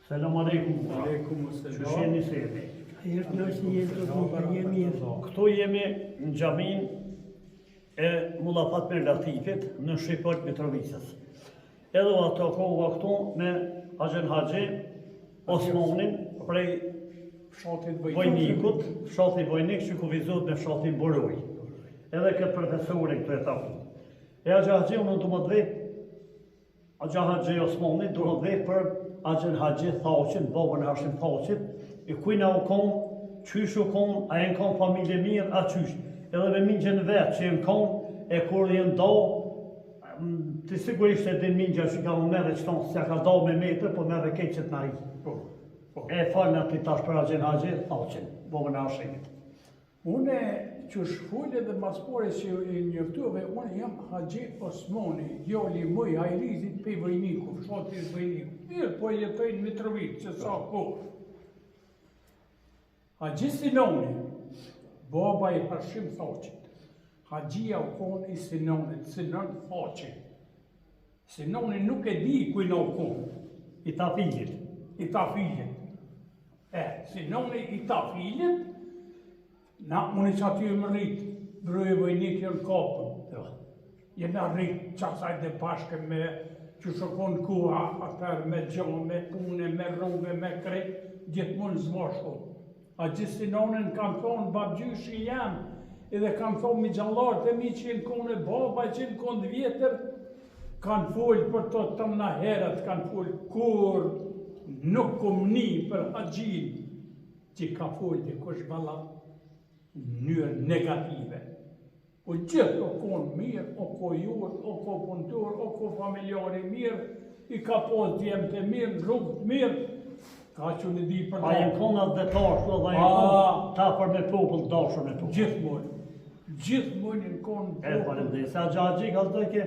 Selam aleikum. Aleikum selam. Që sheni semi. Këtu jemi në xhamin e Mulla Fatmir Latifit në Shqipërinë e Mitrovicës. Edhe ato kohë këtu me Axhen Haxhi Osmanin prej fshatit Vojnikut, fshati Vojnik që kuvizohet me fshatin Boroj. Edhe këtë profesorin këtu e taku. E Axhen Haxhi unë do më dhej, Axhen Haxhi Osmani do më dhej për Axhen Haxhi Thaqin, babën e Hashim Thaqit, e kujna u kom, qysh u kom, a e në kom familje mirë, a qysh. Edhe me mingjën vetë që e në kom, e kur jenë do, të sigurisht e din mingjën që ka më merë që tonë, se ka do me metër, po merë kejtë që të nari. E falë në të tash për Axhen Haxhi Thaqin, babën e Hashimit. Une që shfullë dhe maspore që e njëftuve, unë jam Haxhi Osmani, djali mëj hajrizit pe Vojniku, fshatit Vojniku. Mirë, po e jetoj në Mitrovicë, që sa kohë. Haxhi Sinoni, baba i Hashim Thaqit. Haxhia u konë i Sinonit, Sinon Thaqi. Sinoni nuk e di kujna u konë. I ta filit. I ta filit. Sinoni i ta filit, na unë që aty më rritë, Broje Vojnik jënë kapën. Jemi rritë qasaj dhe bashke me që shokon kuha, atër me gjohë, me pune, me rrugë, me krejtë, gjithmonë zbashko. Haxhi Sinonin kanë thonë babgjyshi jam, edhe kanë thonë mi gjallarët e mi që jenë kone baba, që jenë kone vjetër, kanë folë për të tëmna herët, kanë folë kur nuk kom një për Haxhin, që ka folë dhe kush balla njërë negative. Po gjithë o konë mirë, o ko jurë, o ko punëtor, o ko familjari mirë, i ka posë djemë të mirë, rrugë të mirë, ka që në di për A jenë konë atë detashtë dhe jenë konë ta për me popull, dashër me popull. Gjithmonë jenë konë popull. Falem dhe, se Axhen Haxhi ka të ke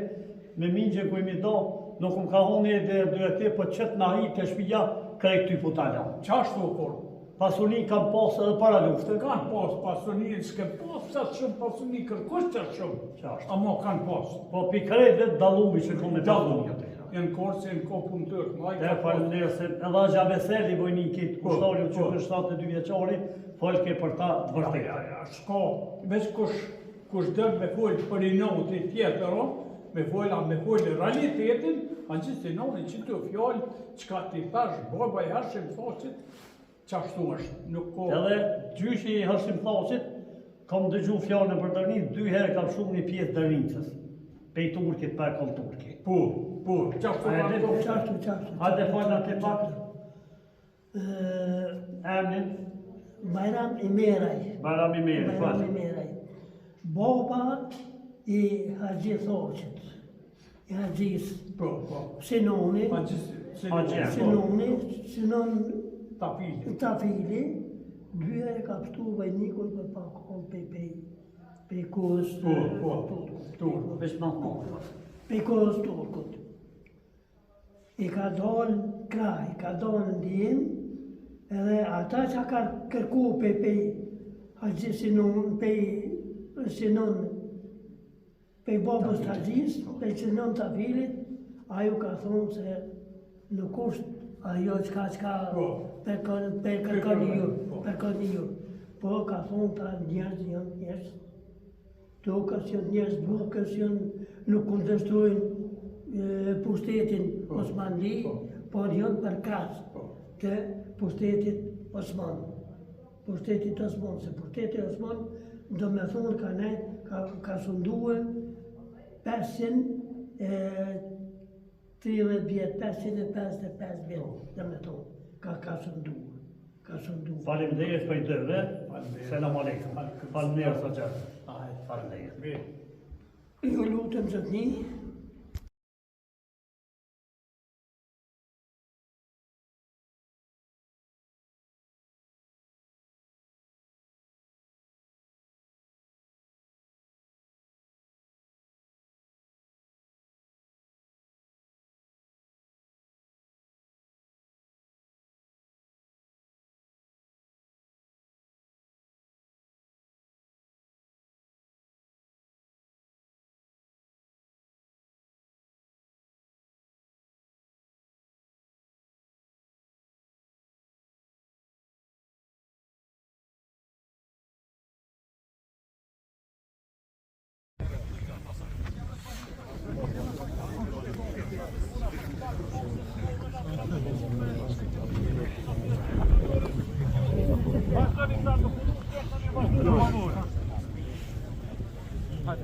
me mingjë ku imi do, nuk më ka honi e dhe dyre po qëtë na hi të shpija krejt ty putala. Qashtu o konë? Pasuni kam pasë edhe para luftë. Kanë pasë pasuni, s'ke pasë sa shumë pasuni, kërkush që shumë. Amo kanë pasë. Po pikrejt dhe dalumi që kom me dalumi. Jenë korë se jenë ko punëtër. E falem dhe, se edhe Axha Veseli Vojnikit, kushtari që për 72 vjeqari, folke për ta të vërtetë. Shko, veç kush dërë me folë për i notë tjetër, me folë realitetin, Haxhi Sinoni që të fjallë, që ka t'i thash, baba i Hashim Thaqit, qashtu është, nuk ko... Edhe gjyshi i Hashim Thaqit, kam dëgju fjallën për dërnin, 2 herë kam shumë një pjesë dërnincës, pej turkit për kol turki. Po, qashtu Qashtu. Hajde falë atë pak. Emnin? Bajram i Meraj. Bajram i Meraj, falë. Baba i Haxhi Thaqit. I Haxhis. Sinoni. Sinon Tafili. 2 herë ka pështu Vojnikun për pakon pe kohës pe kohës turkut. I ka dalë kraj, ka dalë ndjen, edhe ata që ka kërku pe Haxhi Sinon, pe babës të Haxhis, pe Sinon Tafilit, ajo ka thonë se nuk është ajo qka për kërkoni ju. Po ka thonë ta njerëz janë njerëz, tokës janë njerëz bukës janë, nuk kundërshtojnë pushtetin Osmanli, por janë për krasë të pushtetit Osman. Pushtetit Osman, se pushtetit Osman do me thonë ka sunduë 530 vjetë, 555 vjetë, dhe me thonë, ka sunduë. Falim dhe jetë për i dëve, selam aleikum. Falim dhe jetë së gjërë. Falim dhe jetë. Ju lutëm zotni, Hadi.